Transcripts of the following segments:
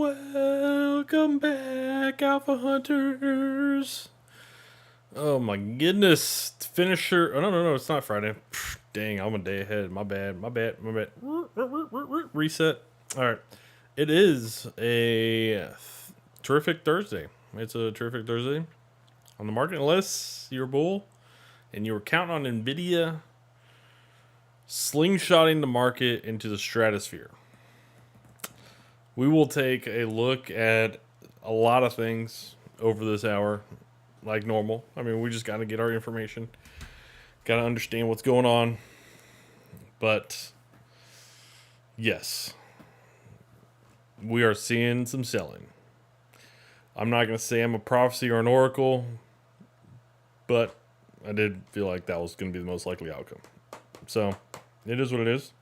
Welcome back, Alpha Hunters. Oh my goodness. Finisher. Oh, no, it's not Friday. Dang, I'm a day ahead. My bad. Reset. All right. It is a terrific Thursday. It's a terrific Thursday on the market, unless you're a bull and you were counting on NVIDIA slingshotting the market into the stratosphere. We will take a look at a lot of things over this hour, like normal. I mean, we just got to get our information, got to understand what's going on. But yes, we are seeing some selling. I'm not going to say I'm a prophecy or an oracle, but I did feel like that was going to be the most likely outcome. So it is what it is.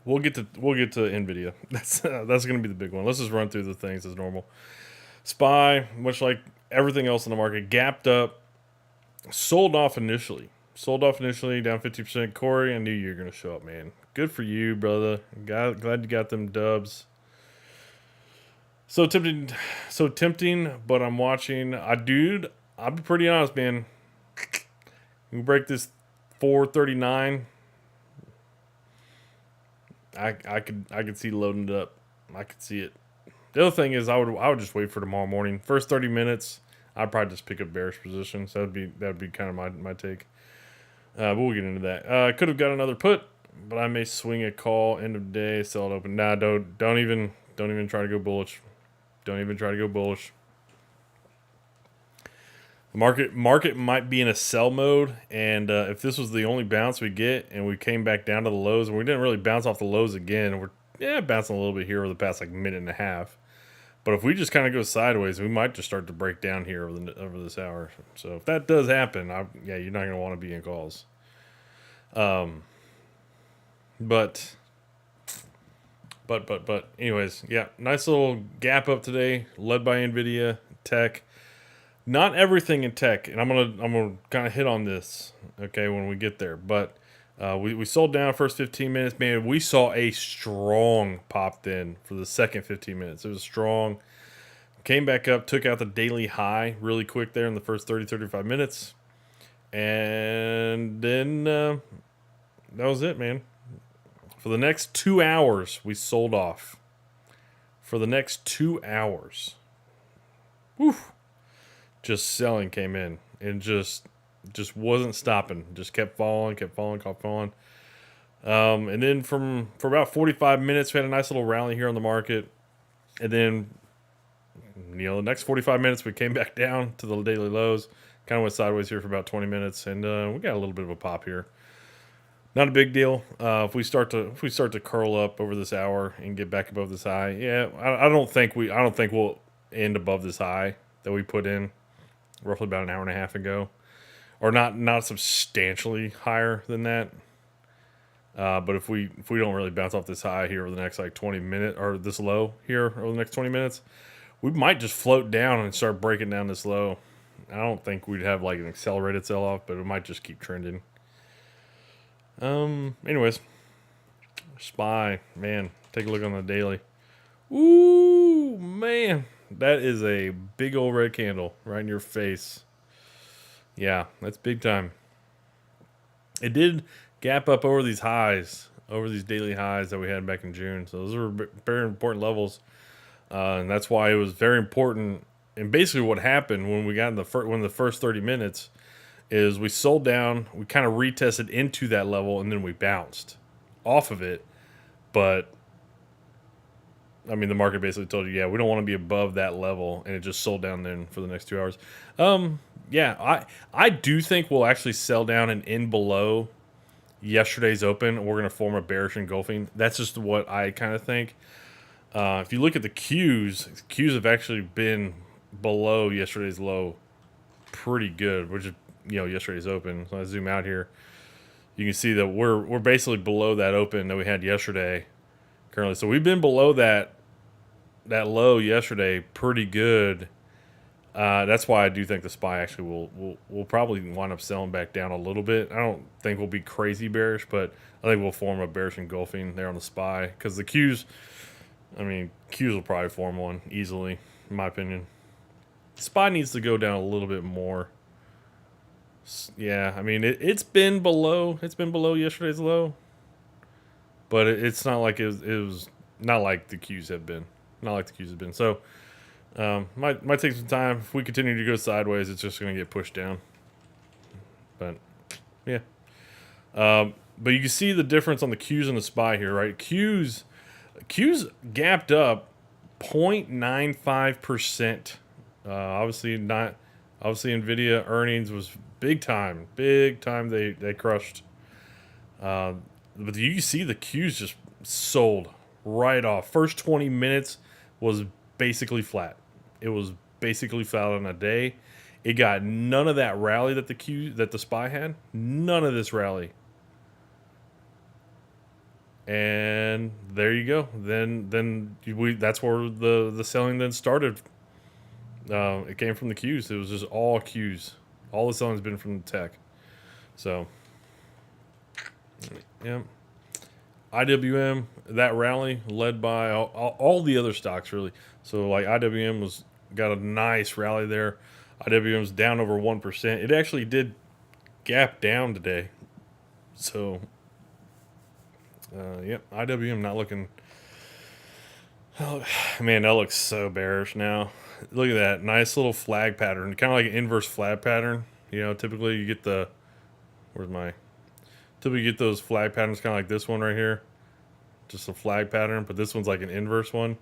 We'll get to Nvidia. That's going to be the big one. Let's just run through the things as normal. SPY, much like everything else in the market, gapped up, sold off initially. Down 50%. Corey, I knew you were going to show up, man. Good for you, brother. Glad you got them dubs. So tempting, but I'm watching. I'll be pretty honest, man. We break this 439. I could see loading it up. I could see it. The other thing is I would just wait for tomorrow morning. First 30 minutes, I'd probably just pick up bearish positions. That'd be kind of my take. But we'll get into that. I could have got another put, but I may swing a call end of day, sell it open. Nah, don't even try to go bullish. Don't even try to go bullish. The market might be in a sell mode, and if this was the only bounce we get, and we came back down to the lows, and we didn't really bounce off the lows again, we're bouncing a little bit here over the past minute and a half. But if we just kind of go sideways, we might just start to break down here over this hour. So if that does happen, you're not going to want to be in calls. But anyways, yeah, nice little gap up today, led by NVIDIA, tech. Not everything in tech, and I'm gonna kind of hit on this, okay, when we get there. But we sold down first 15 minutes. Man, we saw a strong pop then for the second 15 minutes. It was strong. Came back up, took out the daily high really quick there in the first 35 minutes. And then that was it, man. For the next 2 hours, we sold off. For the next 2 hours. Whew. Just selling came in and just wasn't stopping. Just kept falling. And then for about 45 minutes, we had a nice little rally here on the market. And then, the next 45 minutes, we came back down to the daily lows. Kind of went sideways here for about 20 minutes, and we got a little bit of a pop here. Not a big deal. If we start to curl up over this hour and get back above this high, I don't think we'll end above this high that we put in roughly about an hour and a half ago, or not substantially higher than that. But if we don't really bounce off this high here over the next 20 minutes, or this low here over the next 20 minutes, we might just float down and start breaking down this low. I don't think we'd have an accelerated sell off, but it might just keep trending. Anyways, SPY, man, take a look on the daily. Ooh, man. That is a big old red candle right in your face. Yeah, that's big time. It did gap up over these highs, over these daily highs that we had back in June. So those were very important levels. And that's why it was very important. And basically what happened when we got in the first 30 minutes is we sold down, we kind of retested into that level, and then we bounced off of it. But I mean, the market basically told you, we don't want to be above that level, and it just sold down then for the next 2 hours. I do think we'll actually sell down and end below yesterday's open. We're going to form a bearish engulfing. That's just what I kind of think. If you look at the Qs have actually been below yesterday's low pretty good, which is yesterday's open. So I zoom out here, you can see that we're basically below that open that we had yesterday currently. So we've been below that low yesterday pretty good That's why I do think the SPY actually will probably wind up selling back down a little bit. I don't think we'll be crazy bearish, but I think we'll form a bearish engulfing there on the SPY because the Qs. I mean, Qs will probably form one easily, in my opinion. SPY needs to go down a little bit more. Yeah, I mean it's been below. It's been below yesterday's low, but it's not like it was not like the Qs have been. Not like the Qs have been. So might take some time. If we continue to go sideways, it's just going to get pushed down. But yeah, but you can see the difference on the Qs and the SPY here, right? Qs gapped up 0.95%. Obviously not. Obviously, Nvidia earnings was big time. Big time. They crushed. But you can see the Qs just sold right off. First 20 minutes was basically flat. It was basically flat on a day. It got none of that rally that the SPY had. None of this rally. And there you go. That's where the selling then started. It came from the Qs. It was just all Qs. All the selling's been from the tech. So, yeah. IWM, that rally led by all the other stocks, really. So, like, IWM got a nice rally there. IWM's down over 1%. It actually did gap down today. So, yep, IWM not looking. Oh, man, that looks so bearish now. Look at that nice little flag pattern, kind of like an inverse flag pattern. You know, typically you get typically you get those flag patterns kind of like this one right here, just a flag pattern, but this one's like an inverse one,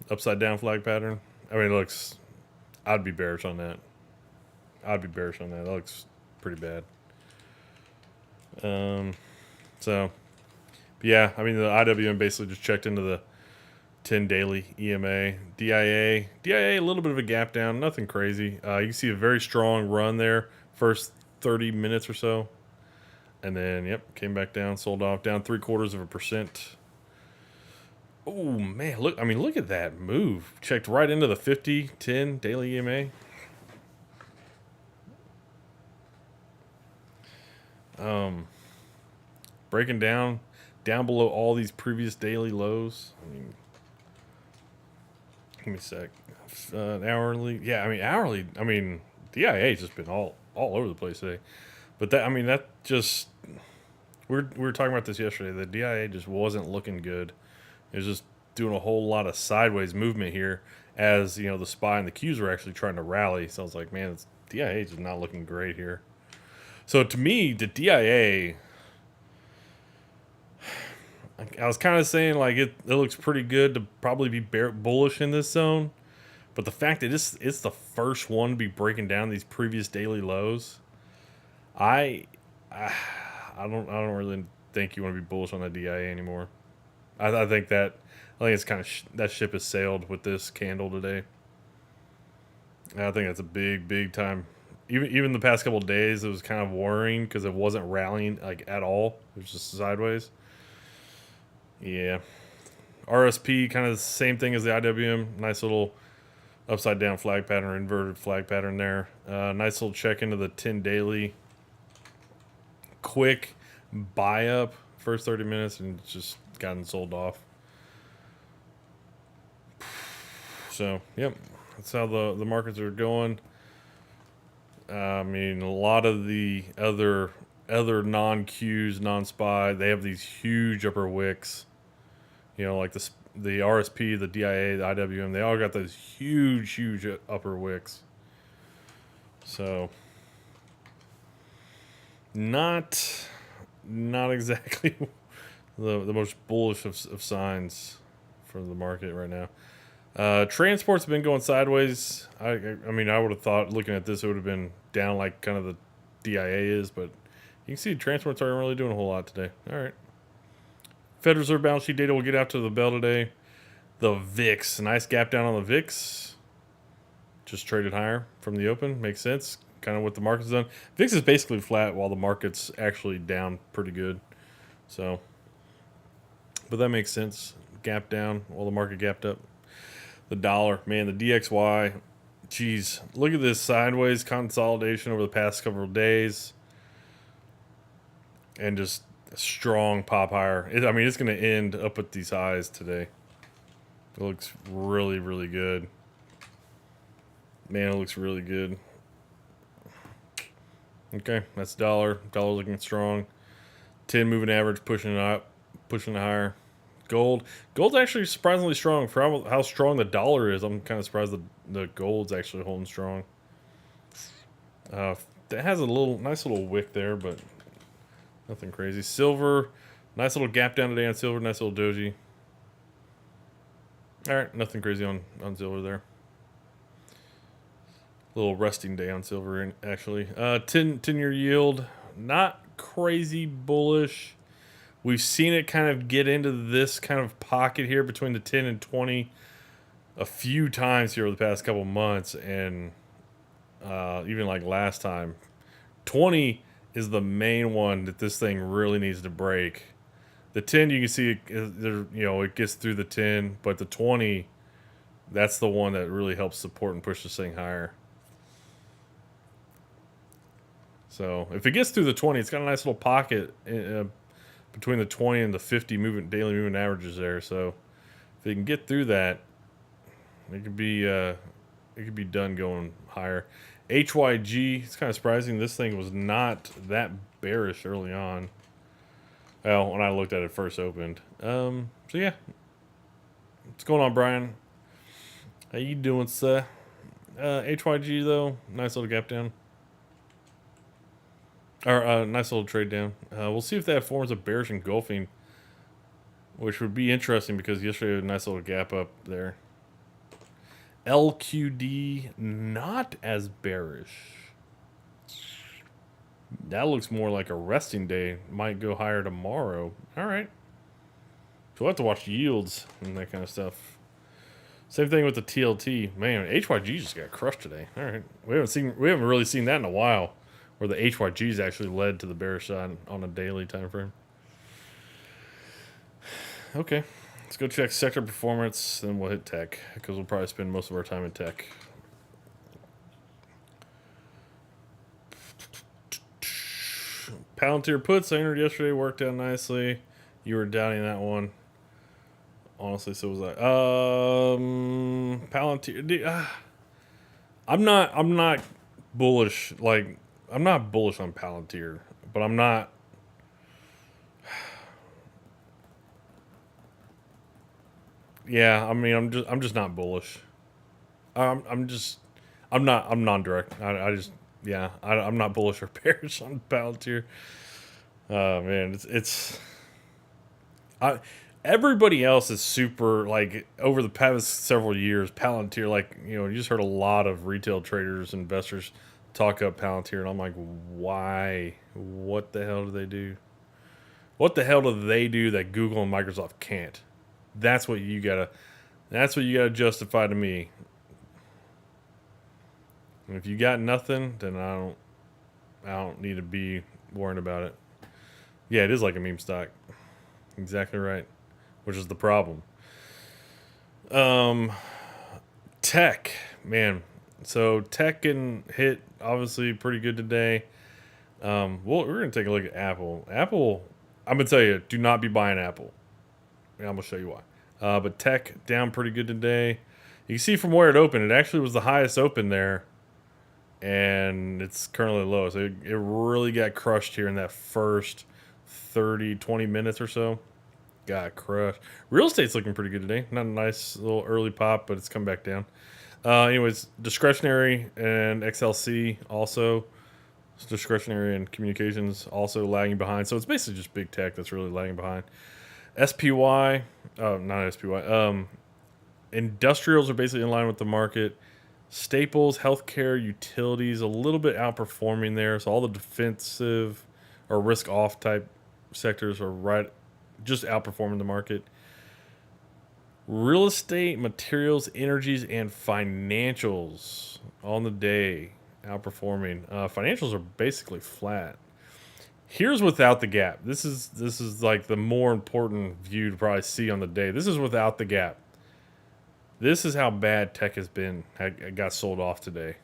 upside down flag pattern. I mean, I'd be bearish on that. That looks pretty bad. So, yeah, I mean the IWM basically just checked into the 10 daily EMA. DIA a little bit of a gap down, nothing crazy. You can see a very strong run there, first 30 minutes or so, and then yep, came back down, sold off, down 0.75%. Oh man, look at that move. Checked right into the 50-10 daily EMA. Breaking down below all these previous daily lows. I mean, give me a sec. Hourly, yeah. I mean hourly. I mean DIA's just been all over the place today. But that just we were talking about this yesterday. The DIA just wasn't looking good. It was just doing a whole lot of sideways movement here, as you know the SPY and the Qs were actually trying to rally. So I was like, man, DIA is just not looking great here. So to me, the DIA. I was kind of saying like it looks pretty good to probably be bullish in this zone, but the fact that it's the first one to be breaking down these previous daily lows, I don't really think you want to be bullish on the DIA anymore. I think it's kind of that ship has sailed with this candle today. I think that's a big time. Even the past couple of days, it was kind of worrying because it wasn't rallying like at all. It was just sideways. Yeah. RSP, kind of the same thing as the IWM. Nice little upside down flag pattern, inverted flag pattern there. Nice little check into the 10 daily. Quick buy up first 30 minutes and just gotten sold off. So, yep. That's how the markets are going. I mean, a lot of the other non-Qs, non-SPY, they have these huge upper wicks. You know, like the RSP, the DIA, the IWM, they all got those huge upper wicks. So, not exactly the most bullish of signs for the market right now. Transport's been going sideways. I mean, I would have thought looking at this, it would have been down like kind of the DIA is, but you can see transports aren't really doing a whole lot today. All right. Fed Reserve balance sheet data will get out to the bell today. The VIX, nice gap down on the VIX. Just traded higher from the open. Makes sense. Kind of what the market's done. VIX is basically flat while the market's actually down pretty good. So, but that makes sense. Gap down while the market gapped up. The dollar, man, the DXY Geez, look at this sideways consolidation over the past couple of days, and just a strong pop higher. I mean, it's going to end up at these highs today. It looks really, really good. Man, it looks really good. Okay, that's dollar. Dollar looking strong. 10 moving average pushing it up, pushing it higher. Gold. Gold's actually surprisingly strong for how strong the dollar is. I'm kind of surprised the gold's actually holding strong. That has a nice little wick there, but nothing crazy. Silver, nice little gap down today on silver. Nice little doji. All right, nothing crazy on silver there. Little resting day on silver, actually. 10-year yield, not crazy bullish. We've seen it kind of get into this kind of pocket here between the 10 and 20 a few times here over the past couple months, and even like last time. 20 is the main one that this thing really needs to break. The 10, you can see it gets through the 10, but the 20, that's the one that really helps support and push this thing higher. So if it gets through the 20, it's got a nice little pocket between the 20 and the 50 daily moving averages there. So if it can get through that, it could be done going higher. HYG, it's kind of surprising. This thing was not that bearish early on. Well, when I looked at it first opened. So yeah, what's going on, Brian? How you doing, sir? HYG though, nice little gap down. Or nice little trade down. We'll see if that forms a bearish engulfing, which would be interesting because yesterday was a nice little gap up there. LQD, not as bearish. That looks more like a resting day. Might go higher tomorrow. All right. So we'll have to watch yields and that kind of stuff. Same thing with the TLT. Man, HYG just got crushed today. All right. We haven't really seen that in a while, where the HYGs actually led to the bearish side on a daily time frame. Okay, let's go check sector performance, then we'll hit tech, because we'll probably spend most of our time in tech. Palantir puts, I entered yesterday, worked out nicely. You were doubting that one. Honestly, so was I. Palantir. I'm not bullish. Like, I'm not bullish on Palantir, but I'm not. Yeah, I mean, I'm just not bullish. I'm non-direct. I'm not bullish or bearish on Palantir. Oh man, everybody else is super, like, over the past several years, Palantir, like, you just heard a lot of retail traders, investors talk up Palantir, and I'm like, why? What the hell do they do? What the hell do they do that Google and Microsoft can't? That's what you gotta justify to me. And if you got nothing, then I don't need to be worrying about it. Yeah, it is like a meme stock. Exactly right. Which is the problem. Tech, man. So tech can hit obviously pretty good today. Well, we're gonna take a look at Apple. Apple, I'm gonna tell you, do not be buying Apple. I'm gonna show you why. But tech down pretty good today. You can see from where it opened, it actually was the highest open there, and it's currently low. So it really got crushed here in that first 20 minutes or so. Got crushed. Real estate's looking pretty good today. Not a nice little early pop, but it's come back down. Anyways, discretionary and XLC also. Discretionary and communications also lagging behind. So it's basically just big tech that's really lagging behind. SPY, not SPY. Industrials are basically in line with the market. Staples, healthcare, utilities, a little bit outperforming there. So all the defensive or risk off type sectors are just outperforming the market. Real estate, materials, energies, and financials on the day outperforming. Financials are basically flat. Here's without the gap. This is like the more important view to probably see on the day. This is without the gap. This is how bad tech has been. I got sold off today.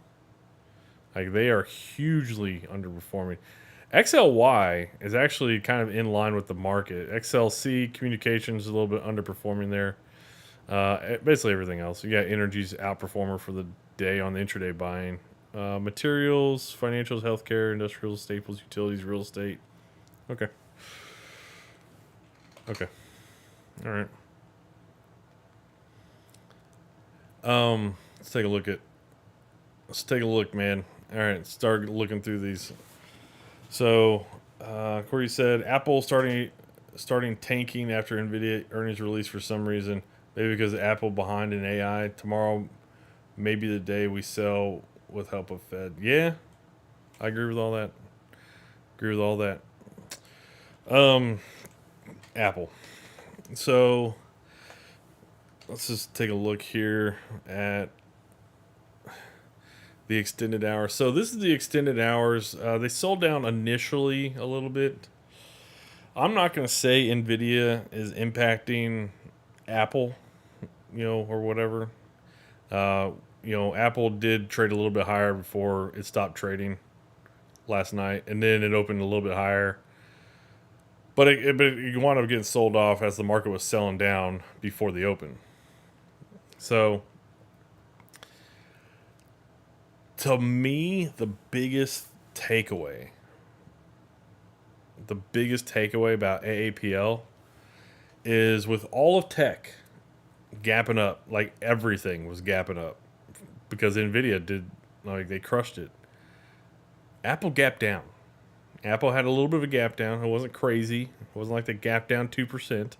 Like they are hugely underperforming. XLY is actually kind of in line with the market. XLC communications is a little bit underperforming there. Basically everything else. You got energy's outperformer for the day on the intraday buying. Materials, financials, healthcare, industrial, staples, utilities, real estate. Okay. Okay. All right. Let's take a look at. Let's take a look, man. All right, start looking through these. So, Corey said Apple starting tanking after Nvidia earnings release for some reason. Maybe because Apple behind in AI. Tomorrow, maybe the day we sell with help of Fed. Yeah, I agree with all that. Agree with all that. Um, Apple. So let's just take a look here at the extended hours. So this is the extended hours. They sold down initially a little bit. I'm not going to say Nvidia is impacting Apple, or whatever. Apple did trade a little bit higher before it stopped trading last night, and then it opened a little bit higher. But it wound up getting sold off as the market was selling down before the open. So, to me, the biggest takeaway about AAPL is with all of tech gapping up, like everything was gapping up because Nvidia did, like they crushed it. Apple gapped down. Apple had a little bit of a gap down. It wasn't crazy. It wasn't like they gapped down 2%,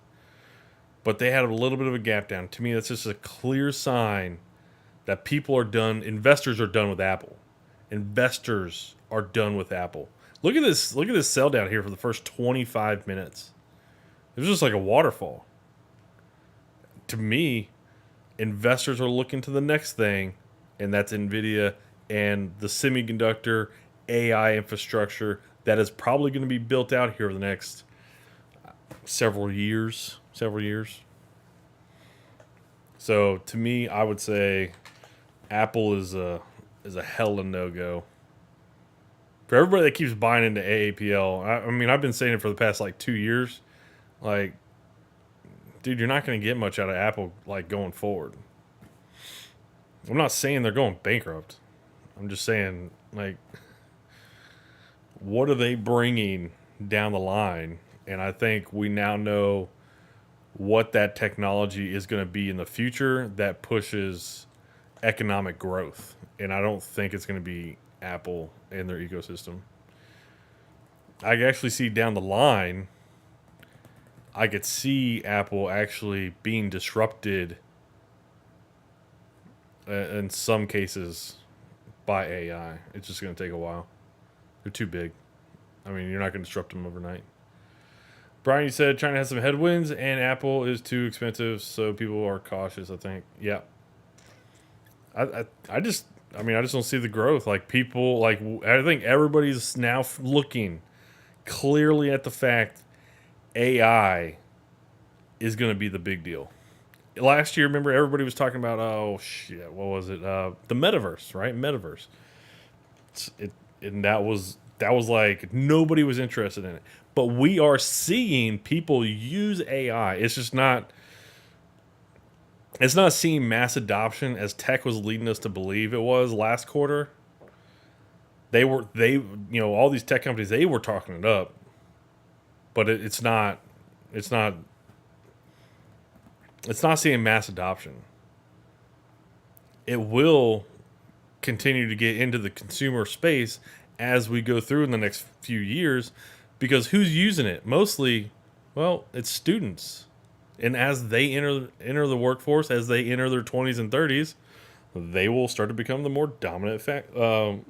but they had a little bit of a gap down. To me, that's just a clear sign that people are done. Investors are done with Apple. Investors are done with Apple. Look at this. Look at this sell down here for the first 25 minutes. It was just like a waterfall. To me, investors are looking to the next thing, and that's Nvidia and the semiconductor AI infrastructure that is probably going to be built out here over the next several years. So to me, I would say Apple is a hella no go. For everybody that keeps buying into AAPL, I mean, I've been saying it for the past like 2 years. Like, dude, you're not going to get much out of Apple like going forward. I'm not saying they're going bankrupt. I'm just saying, like, what are they bringing down the line? And I think we now know what that technology is going to be in the future that pushes economic growth. And I don't think it's going to be Apple and their ecosystem. I actually see down the line, I could see Apple actually being disrupted in some cases by AI. It's just going to take a while. They're too big. I mean, you're not going to disrupt them overnight. Brian, you said China has some headwinds and Apple is too expensive, so people are cautious, I think. Yeah. I just don't see the growth. Like people, like I think everybody's now looking clearly at the fact AI is going to be the big deal. Last year, remember everybody was talking about, oh shit, what was it? The metaverse, right? Metaverse. And that was like nobody was interested in it. But we are seeing people use AI. It's not seeing mass adoption as tech was leading us to believe it was last quarter. All these tech companies, they were talking it up, but it's not seeing mass adoption. It will continue to get into the consumer space as we go through in the next few years, because who's using it? Mostly, well, it's students. And as they enter the workforce, as they enter their 20s and 30s, they will start to become the more dominant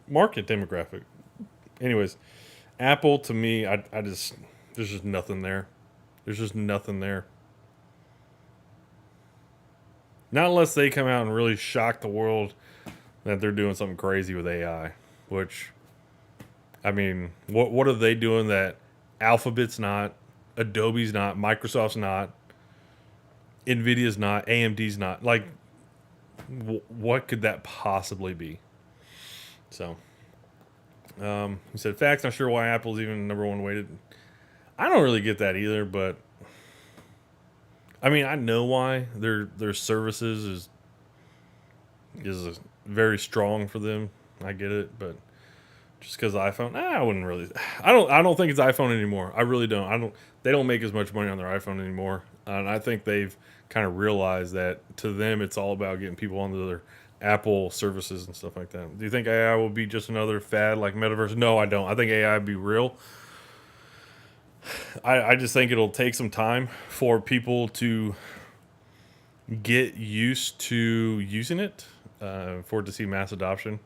market demographic. Anyways, Apple, to me, there's just nothing there. There's just nothing there. Not unless they come out and really shock the world that they're doing something crazy with AI, which, I mean, what are they doing that Alphabet's not, Adobe's not, Microsoft's not, Nvidia's not, AMD's not? Like, what could that possibly be? So, he said, facts, not sure why Apple's even number one weighted. I don't really get that either, but I mean, I know why their services is very strong for them. I get it, but just because iPhone, I wouldn't really. I don't think it's iPhone anymore. I really don't. I don't. They don't make as much money on their iPhone anymore, and I think they've kind of realized that to them it's all about getting people onto their Apple services and stuff like that. Do you think AI will be just another fad like metaverse? No, I don't. I think AI will be real. I just think it'll take some time for people to get used to using it, for it to see mass adoption.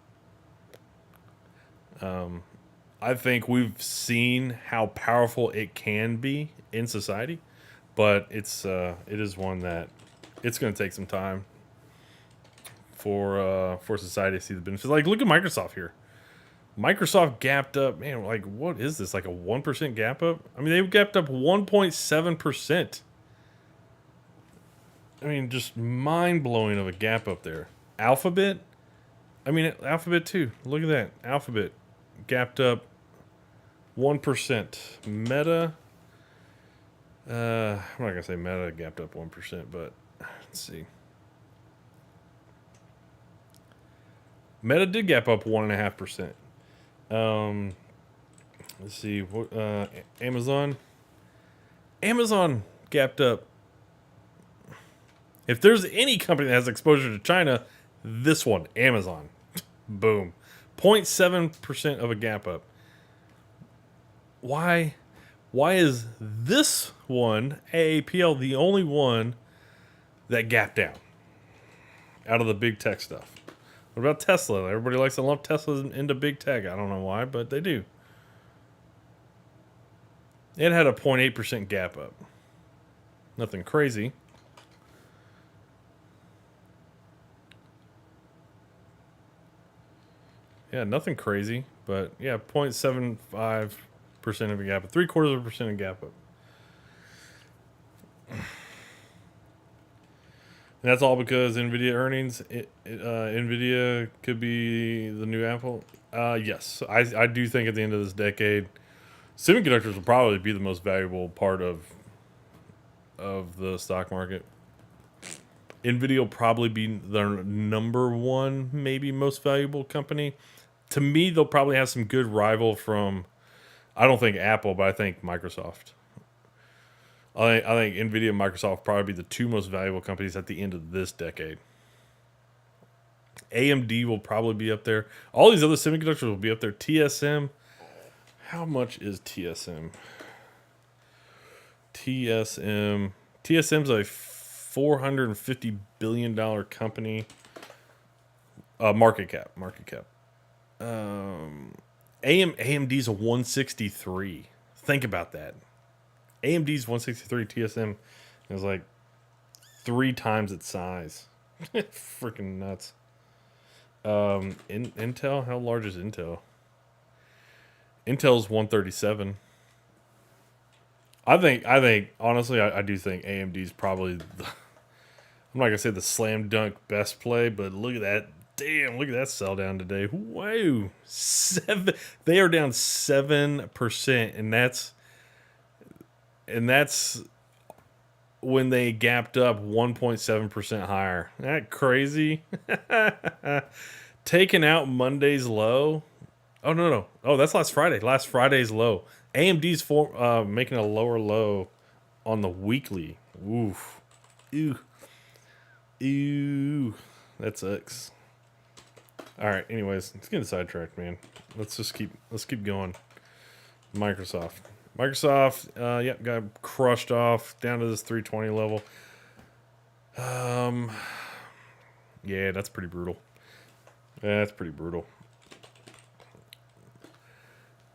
I think we've seen how powerful it can be in society, but it is one that it's going to take some time for society to see the benefits. Like, look at Microsoft here. Microsoft gapped up, man. Like, what is this? Like a 1% gap up? I mean, they gapped up 1.7%. I mean, just mind blowing of a gap up there. Alphabet. I mean, Alphabet too. Look at that. Alphabet gapped up 1%. Meta. I'm not gonna say Meta gapped up 1%, but let's see. Meta did gap up 1.5%. Let's see. Amazon. Amazon gapped up. If there's any company that has exposure to China, this one, Amazon. Boom. 0.7% of a gap up. Why is this one, AAPL, the only one that gapped down out of the big tech stuff? What about Tesla? Everybody likes to lump Tesla into big tech. I don't know why, but they do. It had a 0.8% gap up. Nothing crazy. Yeah, nothing crazy, but yeah, 0.75% of a gap up, 0.75% of gap up. And that's all because Nvidia earnings. Nvidia could be the new Apple. Yes, I do think at the end of this decade, semiconductors will probably be the most valuable part of the stock market. Nvidia will probably be the number one, maybe most valuable company. To me, they'll probably have some good rival from, I don't think Apple, but I think Microsoft. I think Nvidia and Microsoft will probably be the two most valuable companies at the end of this decade. AMD will probably be up there. All these other semiconductors will be up there. TSM. How much is TSM? TSM's a $450 billion company. Market cap. AMD's a 163. Think about that. AMD's 163. TSM is like 3 times its size. Freaking nuts. Intel. How large is Intel? Intel's 137. I think honestly, I do think AMD's probably I'm not gonna say the slam dunk best play, but look at that. Damn, look at that sell down today. Whoa. They are down 7%, and that's when they gapped up 1.7% higher. Isn't that crazy? Taking out Monday's low. Oh no. Oh, that's last Friday. Last Friday's low. AMD's making a lower low on the weekly. Oof. Ew. That sucks. All right. Anyways, let's get sidetracked, man. Let's keep going. Microsoft, got crushed off down to this 320 level. Yeah, that's pretty brutal.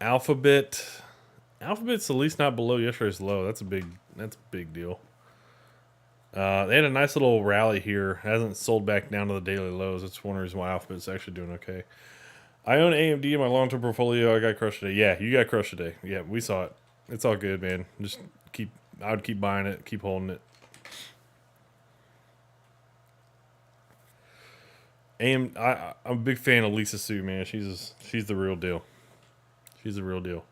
Alphabet's at least not below yesterday's low. That's a big deal. They had a nice little rally here. Hasn't sold back down to the daily lows. That's one reason why Alphabet's actually doing okay. I own AMD in my long-term portfolio. I got crushed today. Yeah, you got crushed today. Yeah, we saw it. It's all good, man. I would keep buying it, keep holding it. I'm a big fan of Lisa Su, man. She's the real deal. She's the real deal.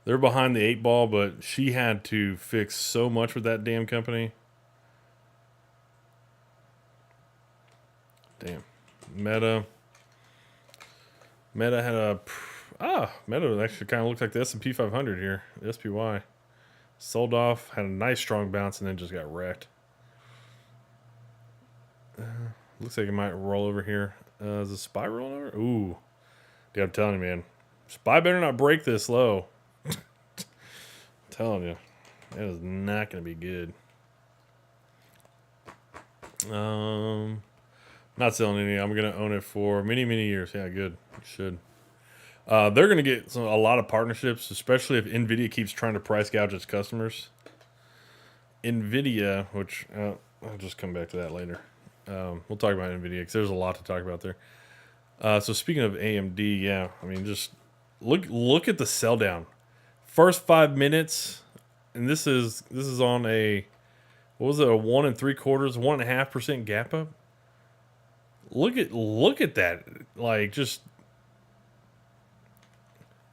They're behind the eight ball, but she had to fix so much with that damn company. Damn. Meta. Meta had a Meta actually kind of looked like the S&P 500 here. The SPY sold off, had a nice strong bounce, and then just got wrecked. Looks like it might roll over here. Is the SPY rolling over? Ooh, dude, I'm telling you, man, SPY better not break this low. Telling you, that is not going to be good. Not selling any. I'm going to own it for many years. Yeah, good. Should. They're going to get a lot of partnerships, especially if NVIDIA keeps trying to price gouge its customers. NVIDIA, which I'll just come back to that later. We'll talk about NVIDIA because there's a lot to talk about there. So speaking of AMD, yeah, I mean, just look at the sell down. First 5 minutes, and this is on a, what was it, a 1 3/4, 1.5% gap up. Look at that, like just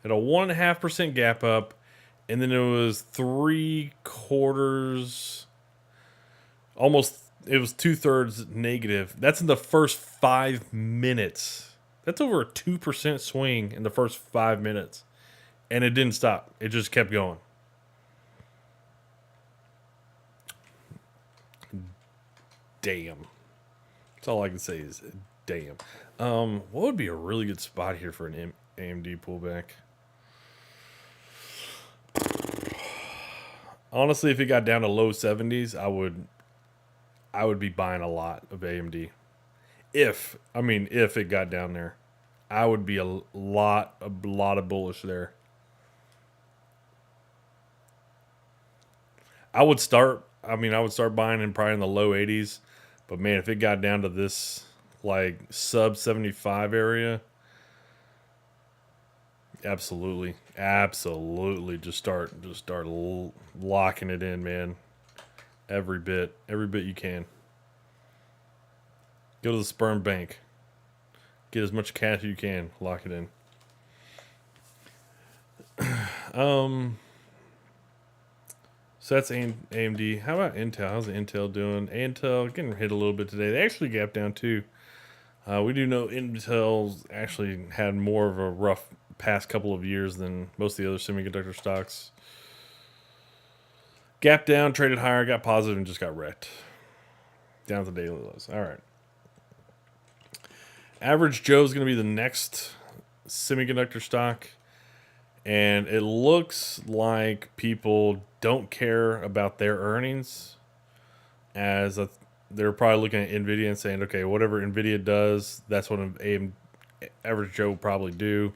at a 1.5% gap up, and then it was 3/4, almost, it was 2/3 negative. That's in the first 5 minutes. That's over a 2% swing in the first 5 minutes. And it didn't stop. It just kept going. Damn. That's all I can say is damn. What would be a really good spot here for an AMD pullback? Honestly, if it got down to low 70s, I would be buying a lot of AMD. If it got down there, I would be a lot of bullish there. I would start buying in probably in the low 80s, but man, if it got down to this like sub 75 area, absolutely just start locking it in, man. Every bit you can. Go to the sperm bank. Get as much cash as you can. Lock it in. So that's AMD. How about Intel? How's Intel doing? Intel getting hit a little bit today. They actually gapped down too. We do know Intel's actually had more of a rough past couple of years than most of the other semiconductor stocks. Gapped down, traded higher, got positive, and just got wrecked. Down to daily lows. All right. Average Joe is going to be the next semiconductor stock. And it looks like people don't care about their earnings, as they're probably looking at NVIDIA and saying, okay, whatever NVIDIA does, that's what an average Joe will probably do.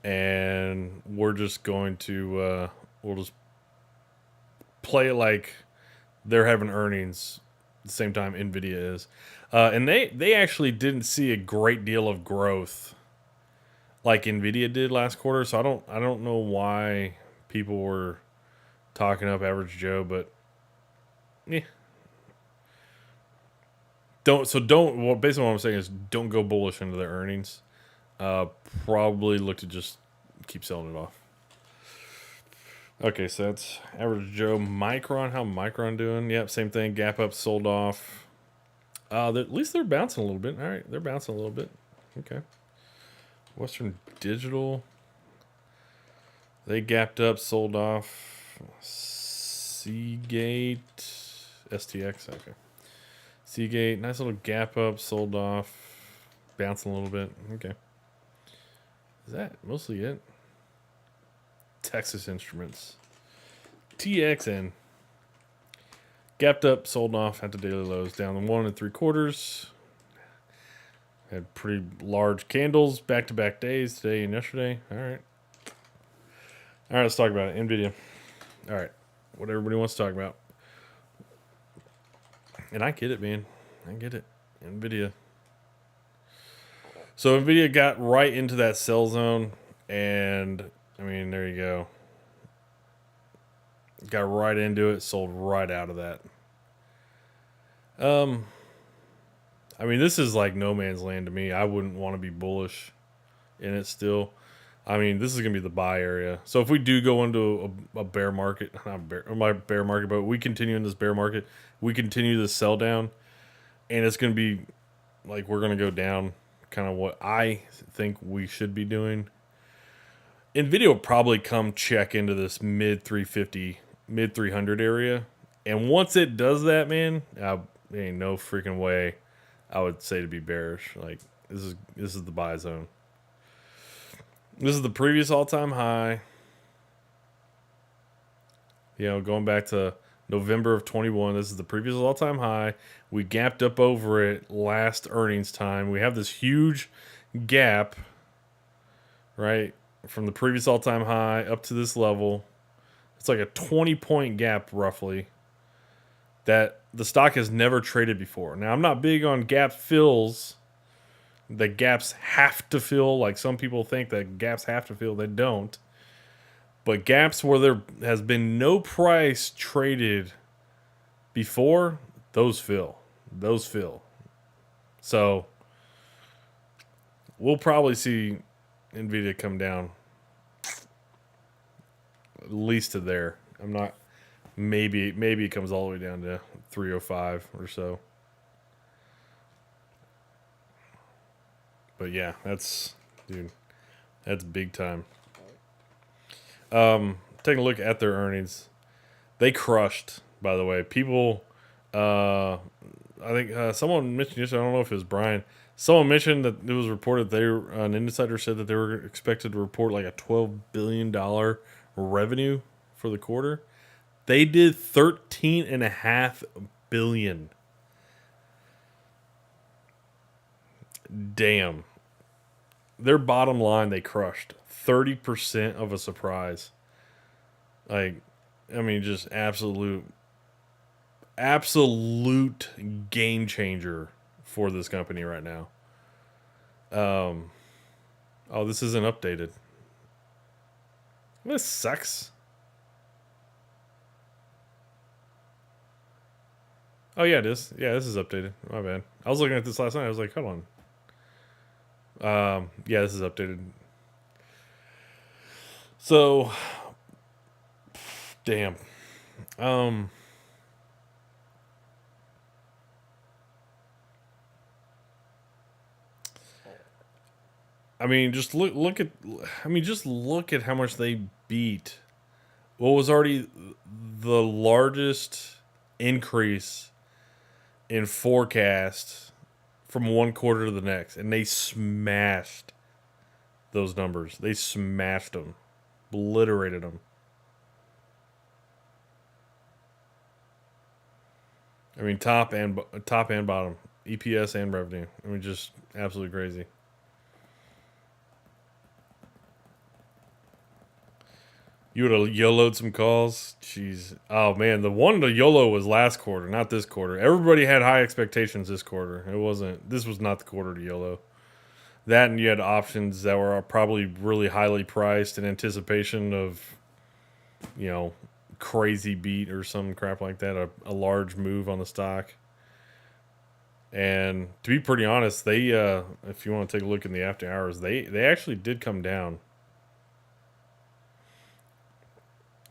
And we're just going to, we'll just play it like they're having earnings the same time NVIDIA is. And they actually didn't see a great deal of growth like NVIDIA did last quarter, so I don't know why people were talking up average Joe, but yeah. Well, basically what I'm saying is don't go bullish into their earnings. Probably look to just keep selling it off. Okay, so that's average Joe. Micron, how Micron doing? Yep, same thing. Gap up, sold off. At least they're bouncing a little bit. All right, they're bouncing a little bit. Okay. Western Digital, they gapped up, sold off. Seagate, STX, okay. Seagate, nice little gap up, sold off, bouncing a little bit. Okay. Is that mostly it? Texas Instruments, TXN, gapped up, sold off at the daily lows, down to 1 3/4. Had pretty large candles back-to-back days, today and yesterday. All right, let's talk about it. NVIDIA. All right, what everybody wants to talk about. And I get it, man. I get it. NVIDIA. So NVIDIA got right into that sell zone, and I mean, there you go. Got right into it, sold right out of that. I mean, this is like no man's land to me. I wouldn't want to be bullish in it still. I mean, this is gonna be the buy area. So if we do go into a bear market, not bear, my bear market, but we continue in this bear market, we continue this sell down, and it's gonna be like we're gonna go down. Kind of what I think we should be doing. Nvidia will probably come check into this mid 350, mid 300 area, and once it does that, man, there ain't no freaking way I would say to be bearish. Like this is the buy zone. This is the previous all-time high. You know, going back to November of 21, this is the previous all-time high. We gapped up over it last earnings time. We have this huge gap, right, from the previous all-time high up to this level. It's like a 20-point gap, roughly, that the stock has never traded before. Now, I'm not big on gap fills. The gaps have to fill. Like some people think that gaps have to fill. They don't. But gaps where there has been no price traded before, those fill. Those fill. So we'll probably see Nvidia come down at least to there. I'm not. Maybe it comes all the way down to 305 or so. But yeah, that's big time. Taking a look at their earnings, they crushed. By the way, people, I think someone mentioned yesterday. I don't know if it was Brian. Someone mentioned that it was reported an insider said that they were expected to report like a $12 billion revenue for the quarter. They did 13.5 billion. Damn. Their bottom line they crushed. 30% of a surprise. Like, I mean, just absolute game changer for this company right now. Oh, this isn't updated. This sucks. Oh yeah, it is. Yeah, this is updated. My bad. I was looking at this last night. I was like, hold on. Yeah, this is updated. So, damn. I mean, just look at. I mean, just look at how much they beat. What was already the largest increase in forecast from one quarter to the next, and they smashed those numbers. They smashed them, obliterated them. I mean, top and bottom, EPS and revenue. I mean, just absolutely crazy. You would have YOLO'd some calls. Jeez. Oh man, the one to YOLO was last quarter, not this quarter. Everybody had high expectations this quarter. It wasn't. This was not the quarter to YOLO. That and you had options that were probably really highly priced in anticipation of, you know, crazy beat or some crap like that. A large move on the stock. And to be pretty honest, they if you want to take a look in the after hours, they actually did come down.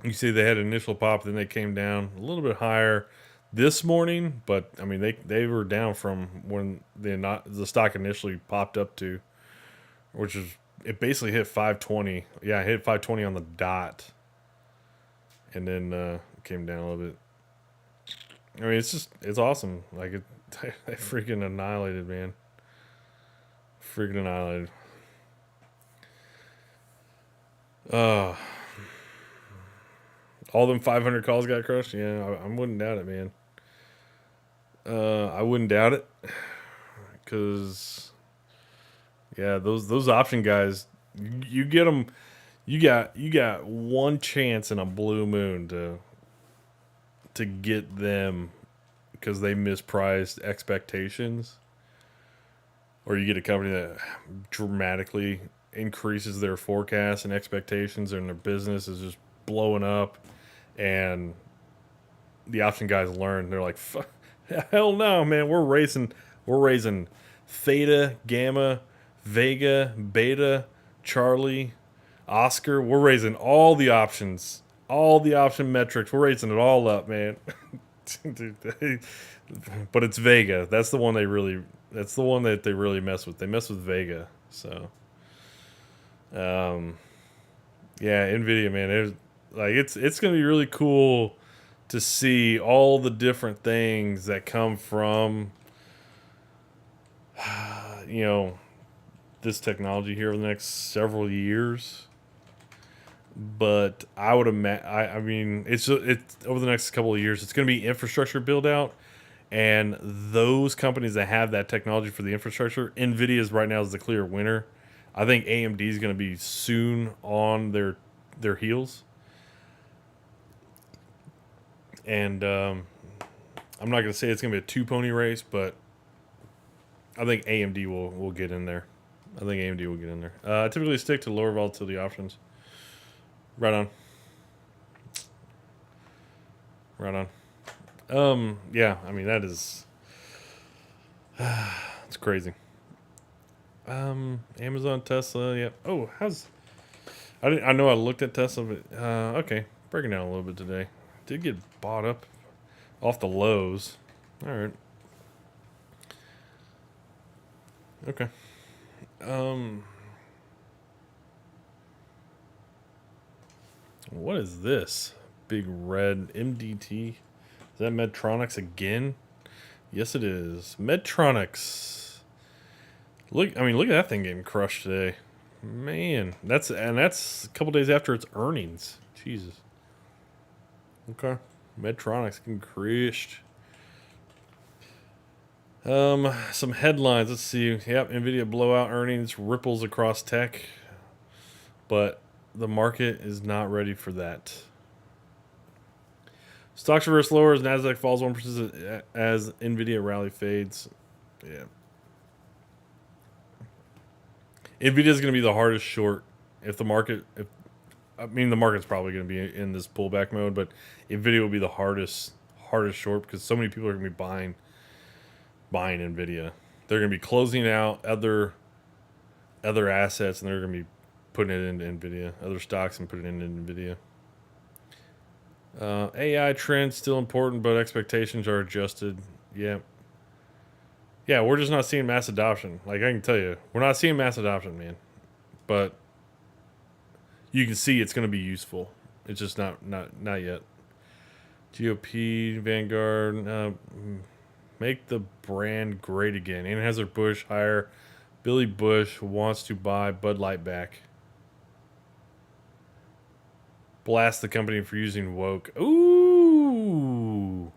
You see, they had an initial pop, then they came down a little bit higher this morning, but I mean they were down from when the stock initially popped up to, which is it basically hit 520. Yeah, it hit 520 on the dot, and then came down a little bit. I mean, it's awesome. Like they freaking annihilated, man. Freaking annihilated. Uh all them 500 calls got crushed. Yeah, I wouldn't doubt it, man. I wouldn't doubt it, because yeah, those option guys, you get them. You got one chance in a blue moon to get them because they mispriced expectations, or you get a company that dramatically increases their forecasts and expectations, and their business is just blowing up, and the option guys learn. They're like, hell no, man, we're racing We're raising Theta, Gamma, Vega, Beta, Charlie, Oscar. We're raising all the options, all the option metrics. We're raising it all up, man. But it's Vega. That's the one they really. That's the one that they really mess with. They mess with Vega. So, um, yeah, Nvidia, man. It's gonna be really cool to see all the different things that come from you know this technology here over the next several years. But I would imagine, I mean, it's over the next couple of years. It's going to be infrastructure build out, and those companies that have that technology for the infrastructure, Nvidia's right now is the clear winner. I think AMD is going to be soon on their heels, and I'm not going to say it's going to be a two pony race, but I think AMD will get in there. I think AMD will get in there. I typically stick to lower volatility options. Right on. Right on. Yeah, I mean that is it's crazy. Amazon, Tesla, yeah. Oh, I know I looked at Tesla, but okay, breaking down a little bit today. Did get bought up off the lows. All right. Okay. Um, what is this? Big red MDT. Is that Medtronics again? Yes, it is. Medtronics. Look, I mean, look at that thing getting crushed today. Man, that's a couple days after its earnings. Jesus. Okay. Medtronics getting crushed. Some headlines. Let's see. Yep, Nvidia blowout earnings, ripples across tech, but the market is not ready for that. Stocks reverse lower as Nasdaq falls 1% as Nvidia rally fades. Yeah. Nvidia is going to be the hardest short if the market. If I mean the market's probably going to be in this pullback mode, but Nvidia will be the hardest short because so many people are going to be buying Nvidia. They're going to be closing out other assets and they're going to be putting it into Nvidia, other stocks and putting it into Nvidia. AI trends still important, but expectations are adjusted. Yeah. Yeah, we're just not seeing mass adoption. Like I can tell you, we're not seeing mass adoption, man. But you can see it's going to be useful. It's just not yet. GOP, Vanguard, make the brand great again. Anheuser-Busch hire Billy Bush wants to buy Bud Light back. Blast the company for using woke. Ooh.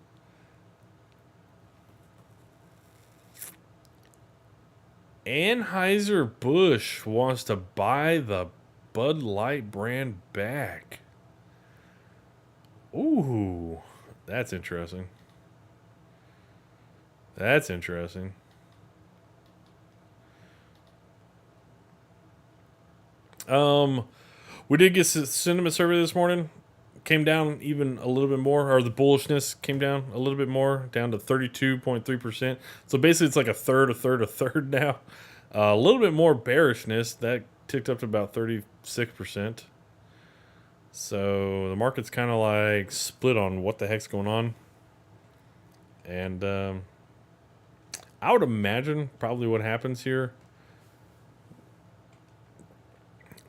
Anheuser-Busch wants to buy the Bud Light brand back. Ooh. That's interesting. That's interesting. We did get a sentiment survey this morning. Came down even a little bit more, or the bullishness came down a little bit more, down to 32.3%. So basically, it's like a third now. A little bit more bearishness that ticked up to about 36%. So the market's kind of like split on what the heck's going on. And I would imagine probably what happens here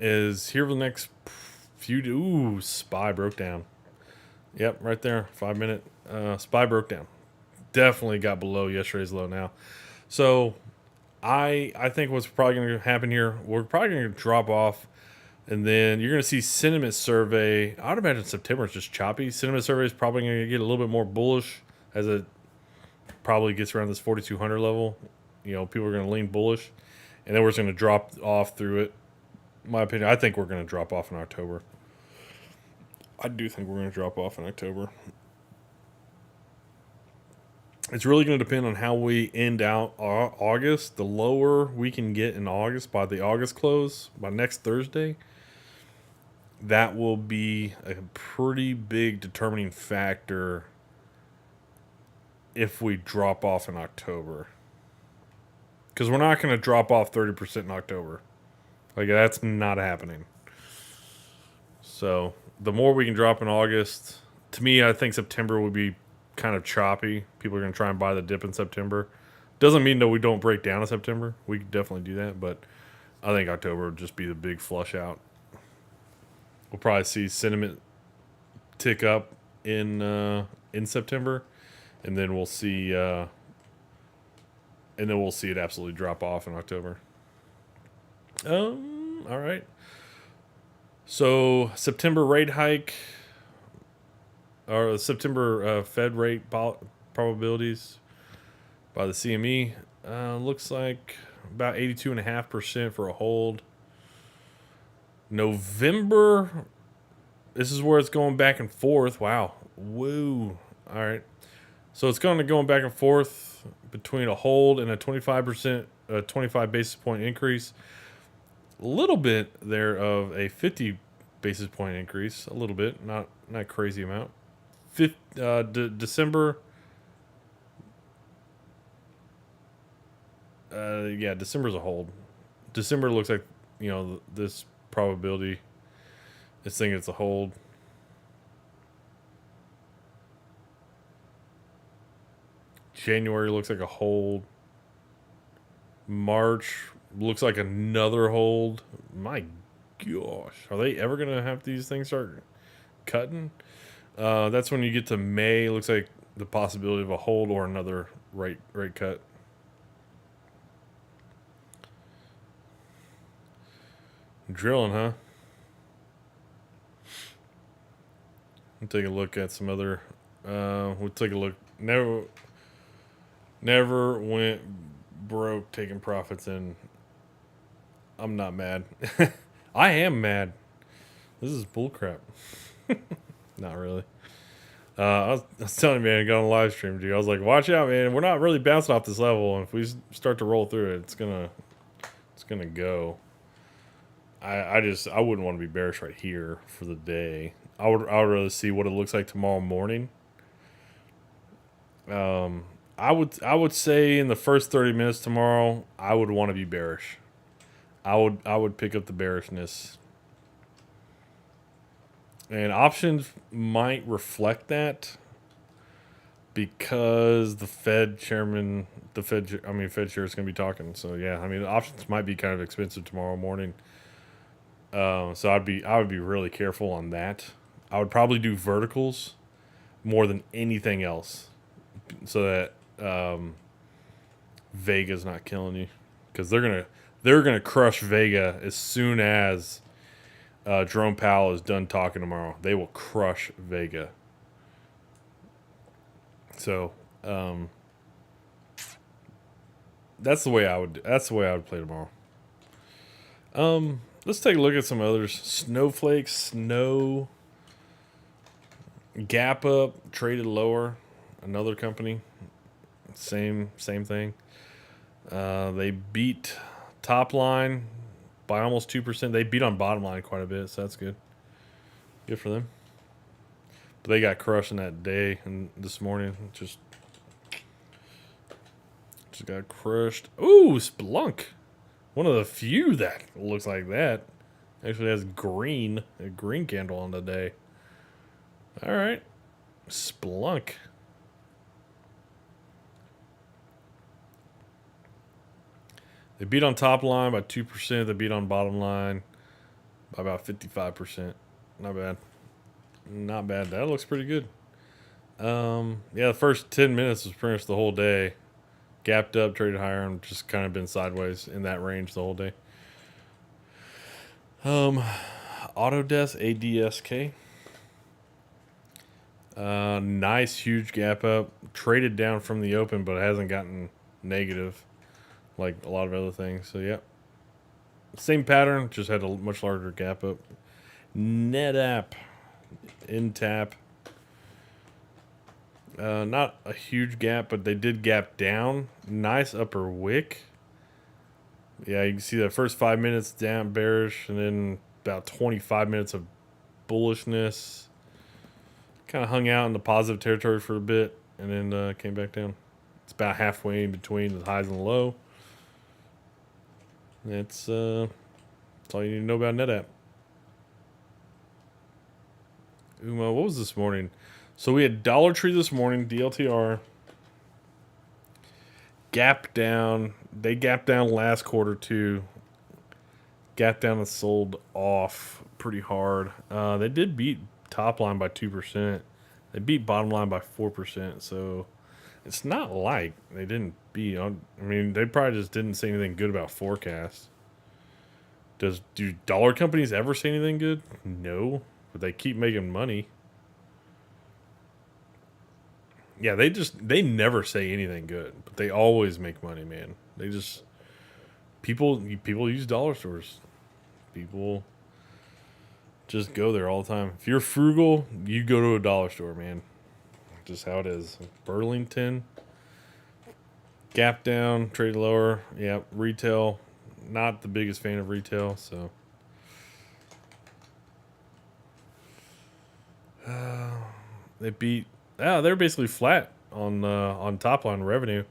is here for the next few. Ooh, SPY broke down. Yep, right there. 5 minute. SPY broke down. Definitely got below yesterday's low now. So I think what's probably going to happen here, we're probably going to drop off. And then you're going to see sentiment survey. I would imagine September is just choppy. Sentiment survey is probably going to get a little bit more bullish as it probably gets around this 4,200 level. You know, people are going to lean bullish. And then we're just going to drop off through it. In my opinion, I think we're going to drop off in October. I do think we're going to drop off in October. It's really going to depend on how we end out August. The lower we can get in August by the August close, by next Thursday, that will be a pretty big determining factor if we drop off in October. because we're not going to drop off 30% in October. Like, that's not happening. So the more we can drop in August, to me, I think September would be kind of choppy. People are going to try and buy the dip in September. Doesn't mean that we don't break down in September. We could definitely do that, but I think October would just be the big flush out. We'll probably see sentiment tick up in September, and then we'll see it absolutely drop off in October. All right. So September rate hike, or September Fed rate probabilities by the CME looks like about 82.5% for a hold. November, this is where it's going back and forth. Wow. Woo. All right. So it's going back and forth between a hold and a 25%, 25 basis point increase. A little bit there of a 50 basis point increase. A little bit, not crazy amount. December. Yeah, December's a hold. December looks like, this probability. This thing it's a hold. January looks like a hold. March looks like another hold. My gosh, are they ever gonna have these things start cutting? That's when you get to May. It looks like the possibility of a hold or another rate cut. Drilling, huh? We'll take a look at some other. We'll take a look. Never went broke taking profits in. I'm not mad. I am mad. This is bullcrap. Not really. I was telling you, man, I got on a live stream, dude. I was like, watch out, man. We're not really bouncing off this level, and if we start to roll through it, it's gonna go. I wouldn't want to be bearish right here for the day. I would rather see what it looks like tomorrow morning. I would say in the first 30 minutes tomorrow, I would want to be bearish. I would pick up the bearishness. And options might reflect that because the Fed chair is going to be talking. So yeah, I mean, the options might be kind of expensive tomorrow morning. So I would be really careful on that. I would probably do verticals more than anything else, so that Vega's not killing you, because they're gonna crush Vega as soon as Jerome Powell is done talking tomorrow. They will crush Vega. So that's the way I would play tomorrow. Let's take a look at some others. Snowflake, Gap Up traded lower. Another company, same thing. They beat top line by almost 2%. They beat on bottom line quite a bit, so that's good. Good for them. But they got crushed in that day and this morning. Just got crushed. Ooh, Splunk. One of the few that looks like that. Actually has a green candle on the day. All right. Splunk. They beat on top line by 2%. They beat on bottom line by about 55%. Not bad. Not bad. That looks pretty good. Yeah, the first 10 minutes was pretty much the whole day. Gapped up, traded higher, and just kind of been sideways in that range the whole day. Autodesk, ADSK. Nice, huge gap up. Traded down from the open, but it hasn't gotten negative like a lot of other things. So, yeah. Same pattern, just had a much larger gap up. NetApp, Intap. Not a huge gap, but they did gap down. Nice upper wick. Yeah, you can see the first 5 minutes down bearish, and then about 25 minutes of bullishness. Kind of hung out in the positive territory for a bit, and then came back down. It's about halfway in between the highs and the low. That's all you need to know about NetApp. Uma, what was this morning? So we had Dollar Tree this morning, DLTR. Gap down. They gapped down last quarter too. Gap down and sold off pretty hard. They did beat top line by 2%. They beat bottom line by 4%. So it's not like they didn't beat. I mean, they probably just didn't say anything good about forecast. Do dollar companies ever say anything good? No, but they keep making money. Yeah, they never say anything good, but they always make money, man. They just people use dollar stores. People just go there all the time. If you're frugal, you go to a dollar store, man. Just how it is. Burlington, gap down, trade lower. Yeah, retail. Not the biggest fan of retail, so. They beat. They're basically flat on top line revenue.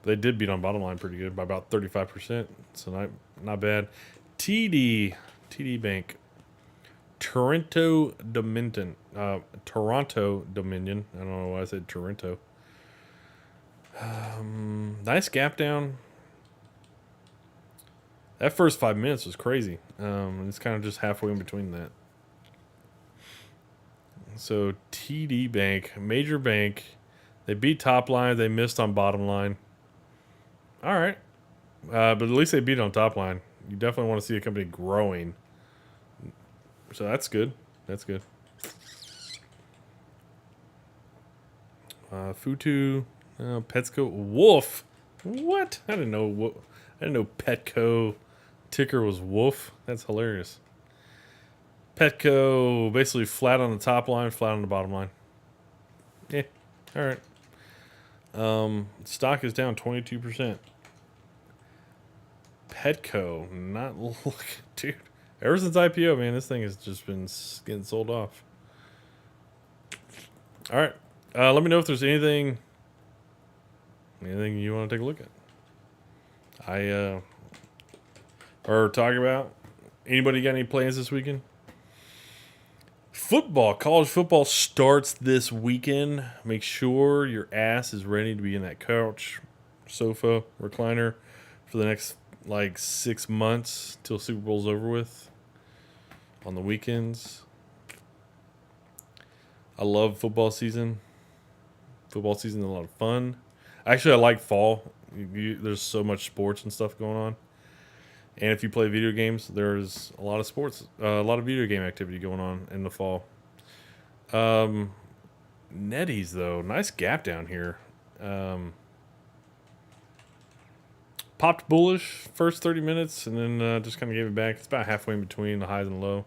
But they did beat on bottom line pretty good by about 35%. So not bad. TD Bank, Toronto Dominion. Toronto Dominion. I don't know why I said Toronto. Nice gap down. That first 5 minutes was crazy. It's kind of just halfway in between that. So TD Bank, major bank, they beat top line. They missed on bottom line. All right, but at least they beat on top line. You definitely want to see a company growing. So that's good. That's good. Futu, Petco, Wolf. What? I didn't know. I didn't know Petco ticker was Wolf. That's hilarious. Petco basically flat on the top line, flat on the bottom line. Yeah. All right. Stock is down 22%. Petco, not look, dude. Ever since IPO, man, this thing has just been getting sold off. All right. Let me know if there's anything you want to take a look at. Or talk about. Anybody got any plans this weekend? Football, college football starts this weekend. Make sure your ass is ready to be in that couch, sofa, recliner for the next like 6 months till Super Bowl's over with on the weekends. I love football season. Football season is a lot of fun. Actually, I like fall. There's so much sports and stuff going on. And if you play video games, there's a lot of sports, a lot of video game activity going on in the fall. Netties, though, nice gap down here. Popped bullish first 30 minutes and then just kind of gave it back. It's about halfway in between the highs and low.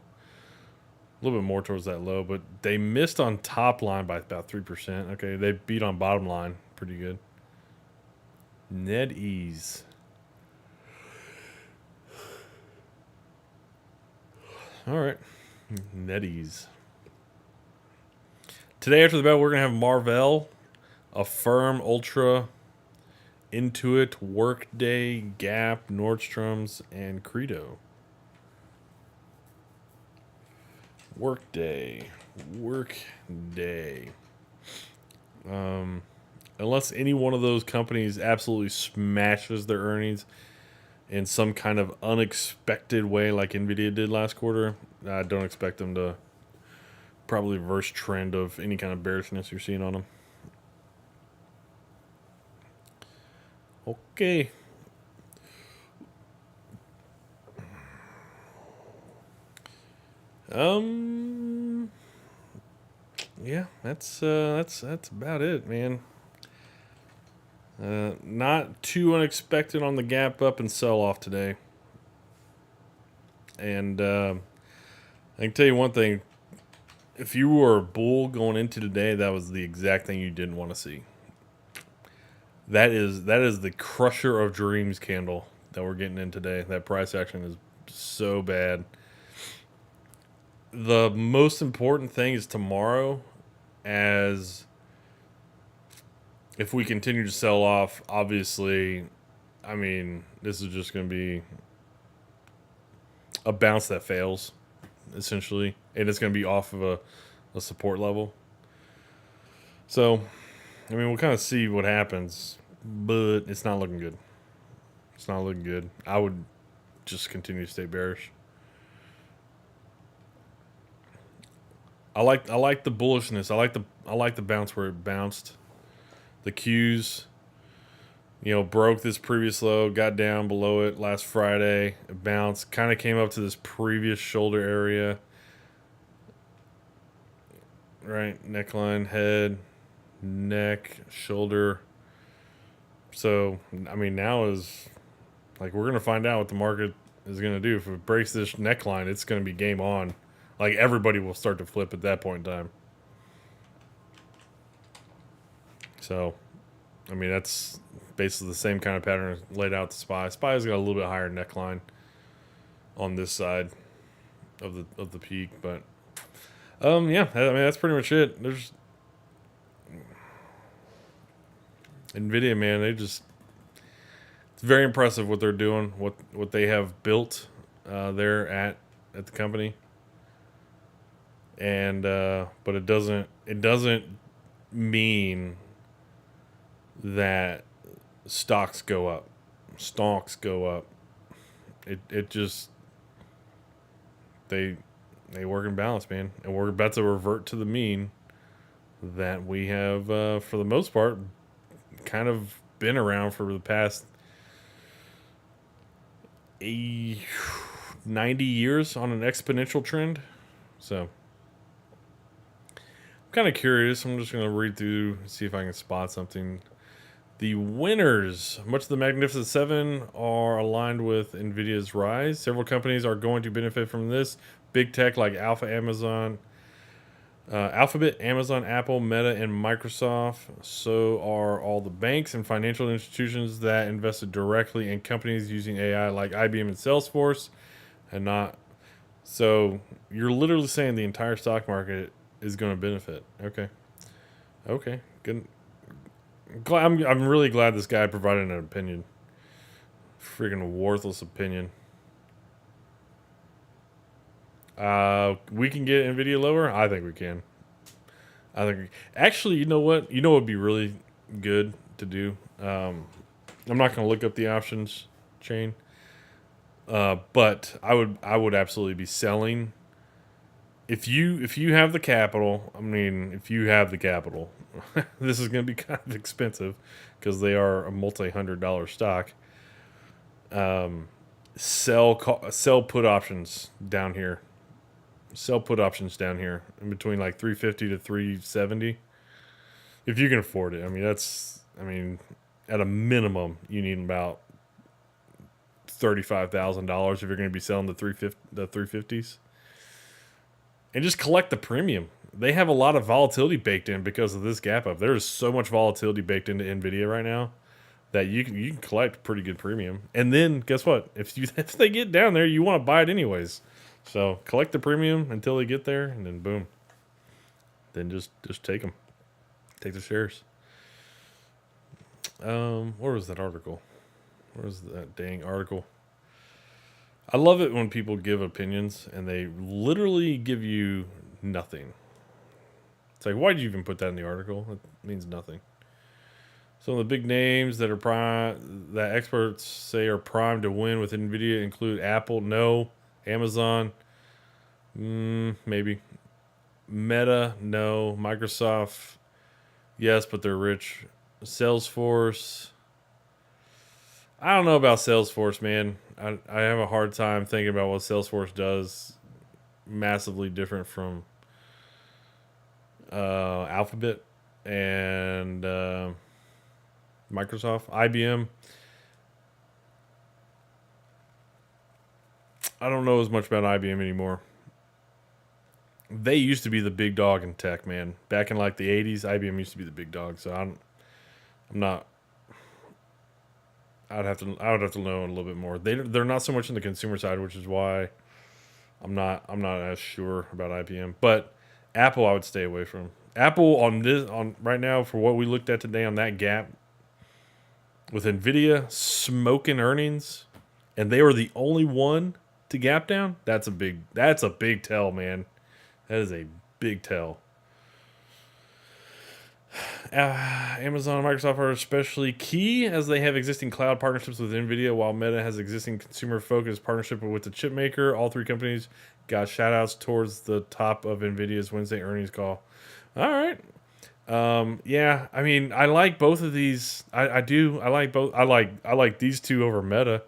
A little bit more towards that low, but they missed on top line by about 3%. Okay, they beat on bottom line pretty good. NetEase. All right. NetEase. Today after the bell, we're going to have Marvell, Affirm, Ultra, Intuit, Workday, Gap, Nordstrom's, and Credo. Workday. Unless any one of those companies absolutely smashes their earnings in some kind of unexpected way like Nvidia did last quarter, I don't expect them to probably reverse trend of any kind of bearishness you're seeing on them. Okay. Yeah, that's about it, man. Not too unexpected on the gap up and sell off today. And I can tell you one thing. If you were a bull going into today, that was the exact thing you didn't want to see. That is the crusher of dreams candle that we're getting in today. That price action is so bad. The most important thing is tomorrow, as if we continue to sell off, obviously, I mean, this is just going to be a bounce that fails, essentially, and it's going to be off of a support level. So, I mean, we'll kind of see what happens, but it's not looking good. It's not looking good. I would just continue to stay bearish. I like the bullishness. I like the bounce where it bounced. The Qs, broke this previous low, got down below it last Friday, it bounced, kind of came up to this previous shoulder area. Right, neckline, head, neck, shoulder. So, I mean, now is like we're gonna find out what the market is gonna do. If it breaks this neckline, it's gonna be game on. Like everybody will start to flip at that point in time. So, I mean, that's basically the same kind of pattern laid out to SPY. SPY's got a little bit higher neckline on this side of the peak, but yeah, I mean that's pretty much it. There's Nvidia, man. It's very impressive what they're doing, what they have built there at the company, and but it doesn't mean that stocks go up. Stocks go up. It just they work in balance, man, and we're about to revert to the mean that we have for the most part kind of been around for the past 90 years on an exponential trend. So I'm kind of curious. I'm just going to read through, see if I can spot something. The winners, much of the Magnificent Seven, are aligned with NVIDIA's rise. Several companies are going to benefit from this. Big tech like Alphabet, Amazon, Apple, Meta, and Microsoft. So are all the banks and financial institutions that invested directly in companies using AI like IBM and Salesforce, and not. So you're literally saying the entire stock market is going to benefit. Okay, good. I'm really glad this guy provided an opinion. Freaking worthless opinion. We can get Nvidia lower. I think we can. Actually, you know what? You know what would be really good to do. I'm not going to look up the options chain, but I would absolutely be selling. If you have the capital, I mean, if you have the capital, this is going to be kind of expensive because they are a multi-$100 stock. Sell put options down here. Sell put options down here in between like 350 to 370, if you can afford it. I mean, at a minimum, you need about $35,000 if you're going to be selling the 350s, and just collect the premium. They have a lot of volatility baked in because of this gap up. There is so much volatility baked into Nvidia right now that you can collect pretty good premium. And then guess what? If they get down there, you want to buy it anyways. So collect the premium until they get there, and then boom. Then just take them. Take the shares. Where was that article? Where was that dang article? I love it when people give opinions and they literally give you nothing. It's like, why did you even put that in the article? It means nothing. Some of the big names that experts say are primed to win with Nvidia include Apple, no. Amazon, maybe. Meta, no. Microsoft, yes, but they're rich. Salesforce, I don't know about Salesforce, man. I have a hard time thinking about what Salesforce does massively different from Alphabet and Microsoft. IBM, I don't know as much about IBM anymore. They used to be the big dog in tech, man. Back in like the 80s, IBM used to be the big dog. So I'm not. I would have to know a little bit more. They're not so much in the consumer side, which is why I'm not as sure about IBM. But Apple, I would stay away from. Apple on right now for what we looked at today on that gap with Nvidia smoking earnings, and they were the only one to gap down, that's a big tell, man. That is a big tell. Amazon and Microsoft are especially key as they have existing cloud partnerships with NVIDIA, while Meta has existing consumer-focused partnership with the chip maker. All three companies got shout-outs towards the top of NVIDIA's Wednesday earnings call. All right. Yeah, I mean, I like both of these. I do. I like both. I like these two over Meta,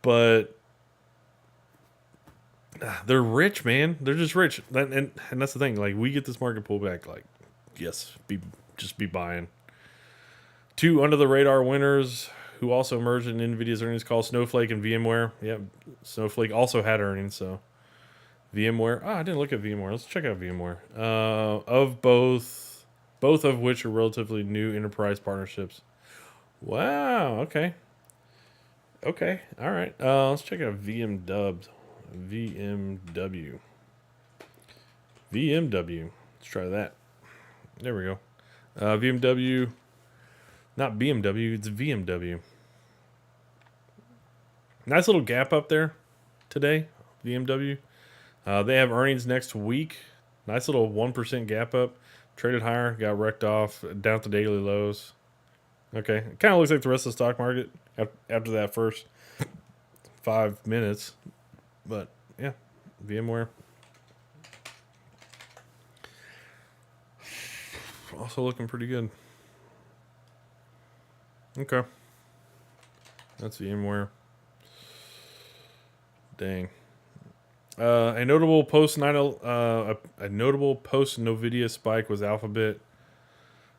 but they're rich, man. They're just rich, and that's the thing. Like, we get this market pullback. Like, yes, just be buying. Two under the radar winners who also emerged in NVIDIA's earnings call: Snowflake and VMware. Yeah, Snowflake also had earnings, so VMware. I didn't look at VMware. Let's check out VMware. Of both of which are relatively new enterprise partnerships. Wow. Okay. Okay. All right. Let's check out VMW. VMW. Let's try that. There we go. VMW. Not BMW. It's VMW. Nice little gap up there today. VMW. They have earnings next week. Nice little 1% gap up. Traded higher, got wrecked off, down to daily lows. Okay, it kind of looks like the rest of the stock market after that first 5 minutes. But yeah, VMware. Also looking pretty good. Okay. That's VMware. Dang. A notable post Nvidia spike was Alphabet.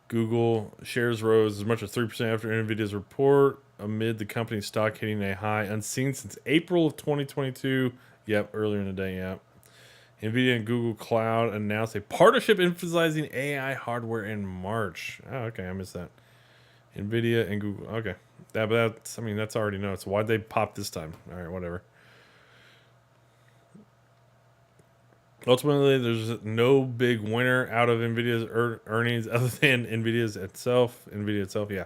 Google shares rose as much as 3% after Nvidia's report, amid the company's stock hitting a high unseen since April of 2022. Yep, earlier in the day. Yep. Nvidia and Google Cloud announced a partnership emphasizing AI hardware in March. Oh, okay, I missed that. Nvidia and Google. Okay, that's already known. So why'd they pop this time? All right, whatever. Ultimately, there's no big winner out of NVIDIA's earnings other than NVIDIA itself, yeah.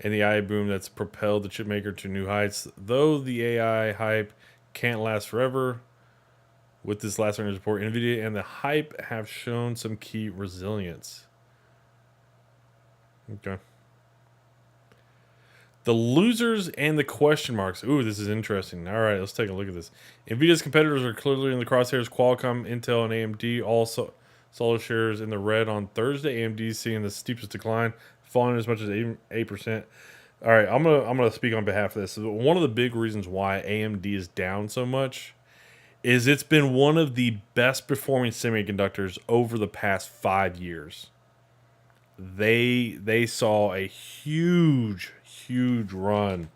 And the AI boom that's propelled the chipmaker to new heights. Though the AI hype can't last forever, with this last earnings report, NVIDIA and the hype have shown some key resilience. Okay. The losers and the question marks. Ooh, this is interesting. All right, let's take a look at this. NVIDIA's competitors are clearly in the crosshairs. Qualcomm, Intel, and AMD also solid shares in the red on Thursday. AMD seeing the steepest decline, falling as much as 8%. All right, I'm gonna speak on behalf of this. One of the big reasons why AMD is down so much is it's been one of the best performing semiconductors over the past 5 years. They saw a huge run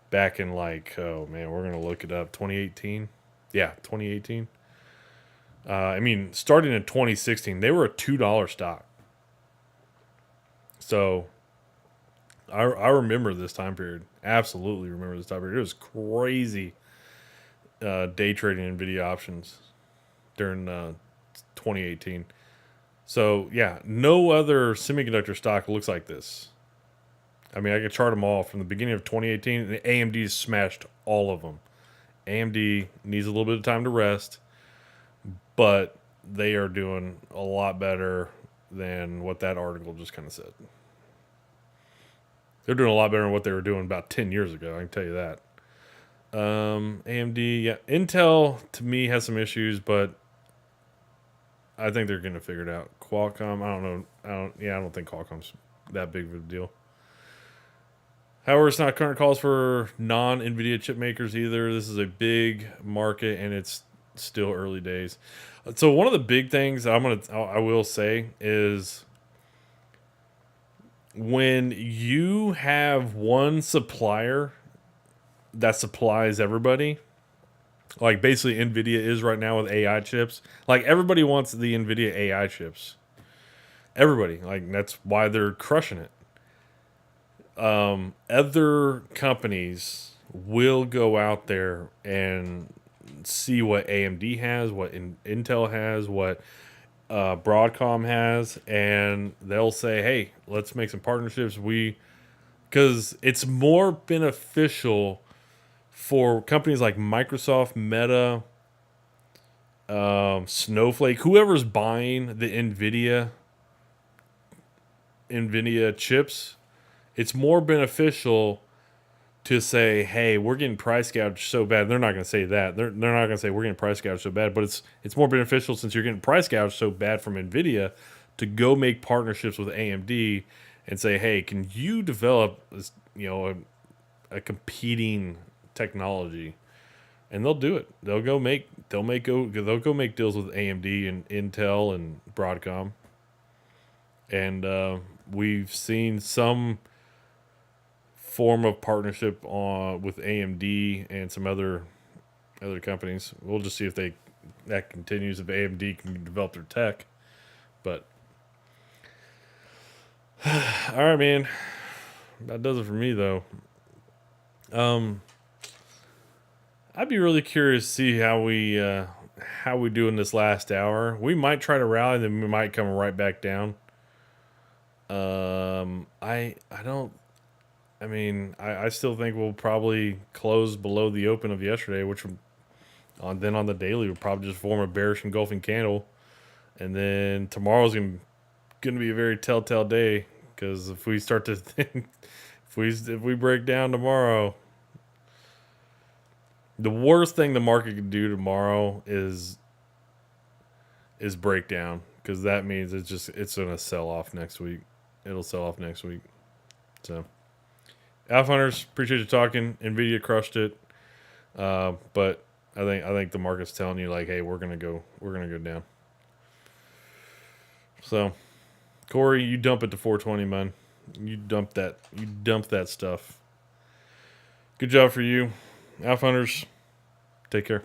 back in, like, oh man, we're gonna look it up, 2018. Yeah, 2018. I mean, starting in 2016, they were a $2 stock. So I remember this time period. Absolutely remember this time period. It was crazy day trading NVIDIA options during 2018. So yeah, no other semiconductor stock looks like this. I mean, I could chart them all from the beginning of 2018, and AMD smashed all of them. AMD needs a little bit of time to rest, but they are doing a lot better than what that article just kind of said. They're doing a lot better than what they were doing about 10 years ago, I can tell you that. AMD, yeah. Intel, to me, has some issues, but I think they're going to figure it out. Qualcomm, I don't know. I don't think Qualcomm's that big of a deal. However, it's not current calls for non-NVIDIA chip makers either. This is a big market, and it's still early days. So one of the big things I will say is when you have one supplier that supplies everybody, like basically NVIDIA is right now with AI chips. Like, everybody wants the NVIDIA AI chips. Everybody. Like, that's why they're crushing it. Other companies will go out there and see what AMD has, what Intel has, what Broadcom has, and they'll say, hey, let's make some partnerships. Because it's more beneficial for companies like Microsoft, Meta, Snowflake, whoever's buying the NVIDIA chips, it's more beneficial to say, hey, we're getting price gouged so bad. They're not going to say that. They're not going to say we're getting price gouged so bad, but it's more beneficial since you're getting price gouged so bad from NVIDIA to go make partnerships with AMD and say, hey, can you develop this, a competing technology? And they'll do it. They'll go make deals with AMD and Intel and Broadcom. And we've seen some form of partnership with AMD and some other companies. We'll just see if that continues, if AMD can develop their tech. But all right, man, that does it for me though. I'd be really curious to see how we do in this last hour. We might try to rally, then we might come right back down. I don't. I mean, I still think we'll probably close below the open of yesterday, which then on the daily we'll probably just form a bearish engulfing candle, and then tomorrow's going to be a very telltale day, because if we start to think, if we break down tomorrow, the worst thing the market could do tomorrow is break down, because that means it's going to sell off next week. It'll sell off next week. So, Alpha Hunters, appreciate you talking. Nvidia crushed it, but I think the market's telling you, like, hey, we're gonna go down. So, Corey, you dump it to 420, man. You dump that stuff. Good job for you. Alpha Hunters, take care.